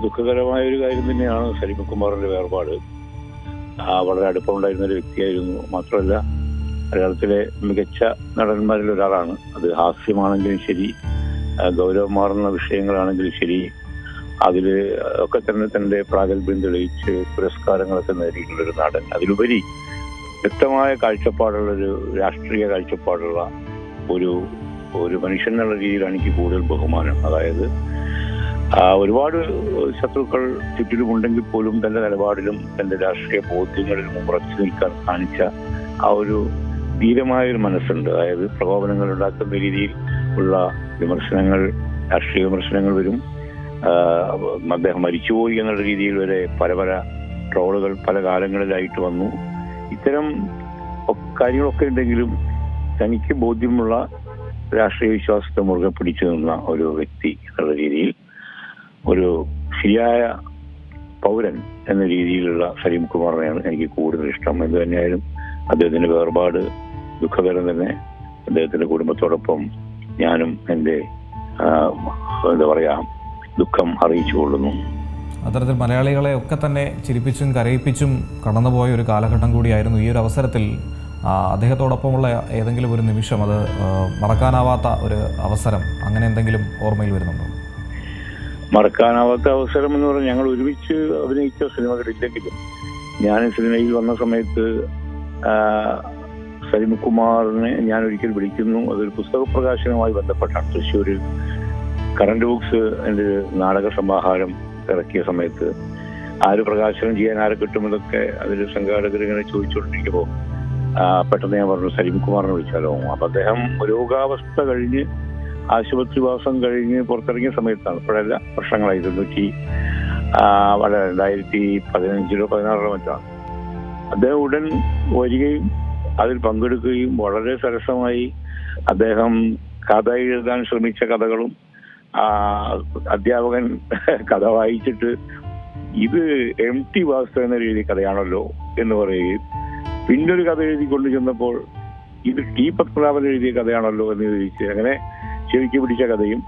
ദുഃഖകരമായ ഒരു കാര്യം തന്നെയാണ് സലിംകുമാറിന്റെ വേർപാട്. വളരെ അടുപ്പമുണ്ടായിരുന്ന ഒരു വ്യക്തിയായിരുന്നു. മാത്രമല്ല മലയാളത്തിലെ മികച്ച നടന്മാരിൽ ഒരാളാണ്. അത് ഹാസ്യമാണെങ്കിലും ശരി, ഗൗരവമാർന്ന വിഷയങ്ങളാണെങ്കിലും ശരി, അതിൽ ഒക്കെ തന്നെ തന്റെ പ്രാഗൽഭ്യം തെളിയിച്ച് പുരസ്കാരങ്ങളൊക്കെ നേടിയിട്ടുള്ളൊരു നടൻ. അതിലുപരി വ്യക്തമായ കാഴ്ചപ്പാടുള്ളൊരു രാഷ്ട്രീയ കാഴ്ചപ്പാടുള്ള ഒരു മനുഷ്യൻ എന്നുള്ള രീതിയിലാണ് എനിക്ക് കൂടുതൽ ബഹുമാനം. അതായത് ഒരുപാട് ശത്രുക്കൾ ചുറ്റിലുമുണ്ടെങ്കിൽ പോലും തന്റെ നിലപാടിലും തന്റെ രാഷ്ട്രീയ ബോധ്യങ്ങളിലും ഉറച്ചു നിൽക്കാൻ കാണിച്ച ആ ഒരു ധീരമായൊരു മനസ്സുണ്ട്. അതായത് പ്രകോപനങ്ങൾ ഉണ്ടാക്കുന്ന രീതിയിൽ ഉള്ള വിമർശനങ്ങൾ, രാഷ്ട്രീയ വിമർശനങ്ങൾ വരും. അദ്ദേഹം മരിച്ചുപോയി എന്നുള്ള രീതിയിൽ വരെ പല ട്രോളുകൾ പല കാലങ്ങളിലായിട്ട് വന്നു. ഇത്തരം കാര്യങ്ങളൊക്കെ ഉണ്ടെങ്കിലും തനിക്ക് ബോധ്യമുള്ള രാഷ്ട്രീയ വിശ്വാസത്തെ മുറുകെ പിടിച്ചു നിന്ന ഒരു വ്യക്തി എന്നുള്ള രീതിയിൽ ഒരു ശരിയായ പൗരൻ എന്ന രീതിയിലുള്ള സലിംകുമാറിനെയാണ് എനിക്ക് കൂടുതൽ ഇഷ്ടം. എന്ത് തന്നെയായാലും അദ്ദേഹത്തിന്റെ വേർപാട് ദുഃഖകരം തന്നെ. അദ്ദേഹത്തിന്റെ കുടുംബത്തോടൊപ്പം ഞാനും എൻ്റെ എന്താ പറയാ ദുഃഖം അറിയിച്ചു കൊള്ളുന്നു. അത്തരത്തിൽ മലയാളികളെ ഒക്കെ തന്നെ ചിരിപ്പിച്ചും കരയിപ്പിച്ചും കടന്നുപോയ ഒരു കാലഘട്ടം കൂടിയായിരുന്നു. ഈ ഒരു അവസരത്തിൽ അദ്ദേഹത്തോടൊപ്പമുള്ള ഏതെങ്കിലും ഒരു നിമിഷം, അത് മറക്കാനാവാത്ത ഒരു അവസരം, അങ്ങനെ എന്തെങ്കിലും ഓർമ്മയിൽ വരുന്നുണ്ടോ? മറക്കാനാവാത്ത അവസരം എന്ന് പറഞ്ഞാൽ ഞങ്ങൾ ഒരുമിച്ച് അഭിനയിച്ച സിനിമകളില്ലെങ്കിലും ഞാൻ സിനിമയിൽ വന്ന സമയത്ത് സലിംകുമാറിനെ ഞാൻ ഒരിക്കൽ വിളിക്കുന്നു. അതൊരു പുസ്തക പ്രകാശനവുമായി ബന്ധപ്പെട്ടാണ്. തൃശ്ശൂരിൽ കറന്റ് ബുക്സ് എൻ്റെ നാടക സമാഹാരം ഇറക്കിയ സമയത്ത് ആര് പ്രകാശനം ചെയ്യാൻ ആരെ കിട്ടുമെന്നൊക്കെ അതിൽ സംഘാടകർ ഇങ്ങനെ ചോദിച്ചുകൊണ്ടിരിക്കുമ്പോൾ പെട്ടെന്ന് ഞാൻ പറഞ്ഞു സലിംകുമാറിനെ വിളിച്ചാലോ. അപ്പൊ അദ്ദേഹം രോഗാവസ്ഥ കഴിഞ്ഞ് ആശുപത്രി വാസം കഴിഞ്ഞ് പുറത്തിറങ്ങിയ സമയത്താണ്, ഇപ്പോഴല്ല വർഷങ്ങളായി, 2015-16 മറ്റാണ്. അദ്ദേഹം ഉടൻ വരികയും അതിൽ പങ്കെടുക്കുകയും വളരെ സരസമായി അദ്ദേഹം കഥ എഴുതാൻ ശ്രമിച്ച കഥകളും അധ്യാപകൻ കഥ വായിച്ചിട്ട് ഇത് MT വാസുദേവൻ എഴുതിയ കഥയാണല്ലോ എന്ന് പറയുകയും, പിന്നൊരു കഥ എഴുതി കൊണ്ടു ചെന്നപ്പോൾ ഇത് T പത്മനാഭൻ എഴുതിയ കഥയാണല്ലോ എന്ന് ചോദിച്ച് അങ്ങനെ ചെവിക്ക് പിടിച്ച കഥയും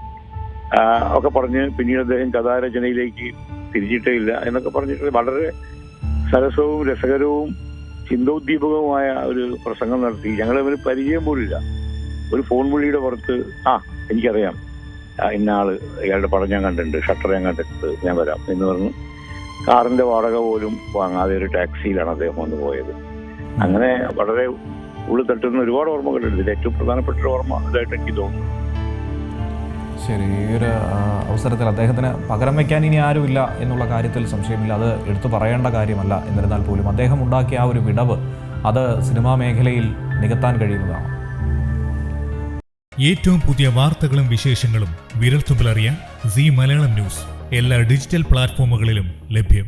ഒക്കെ പറഞ്ഞ് പിന്നീട് അദ്ദേഹം കഥാരചനയിലേക്ക് തിരിച്ചിട്ടേ ഇല്ല എന്നൊക്കെ പറഞ്ഞിട്ട് വളരെ സരസവും രസകരവും ചിന്തോദ്ദീപകവുമായ ഒരു പ്രസംഗം നടത്തി. ഞങ്ങൾ അവന് പരിചയം പോലില്ല. ഒരു ഫോൺ വിളിയുടെ പുറത്ത് എനിക്കറിയാം ഇന്ന ആള്, ഇയാളുടെ പടം ഞാൻ കണ്ടിട്ടുണ്ട്, ഷട്ടർ ഞാൻ കണ്ടിട്ടുണ്ട്, ഞാൻ വരാം എന്ന് പറഞ്ഞു കാറിന്റെ വാടക പോലും വാങ്ങാതെ ഒരു ടാക്സിയിലാണ് അദ്ദേഹം വന്നു പോയത്. അങ്ങനെ വളരെ ഉള്ളിൽ തട്ടുന്ന ഒരുപാട് ഓർമ്മകളുണ്ട്. ഇതിൽ ഏറ്റവും പ്രധാനപ്പെട്ട ഒരു ഓർമ്മ ഇതായിട്ട് എനിക്ക് തോന്നുന്നു. ശരി, ഈ ഒരു അവസരത്തിൽ അദ്ദേഹത്തിന് പകരം വയ്ക്കാൻ ഇനി ആരുമില്ല എന്നുള്ള കാര്യത്തിൽ സംശയമില്ല. അത് എടുത്തു പറയേണ്ട കാര്യമല്ല. എന്നിരുന്നാൽ പോലും അദ്ദേഹം ഉണ്ടാക്കിയ ആ ഒരു വിടവ് അത് സിനിമാ മേഖലയിൽ നികത്താൻ കഴിയുന്നതാണ്. ഏറ്റവും പുതിയ വാർത്തകളും വിശേഷങ്ങളും വിരൽത്തുമ്പിലറിയാൻ സീ മലയാളം ന്യൂസ് എല്ലാ ഡിജിറ്റൽ പ്ലാറ്റ്ഫോമുകളിലും ലഭ്യം.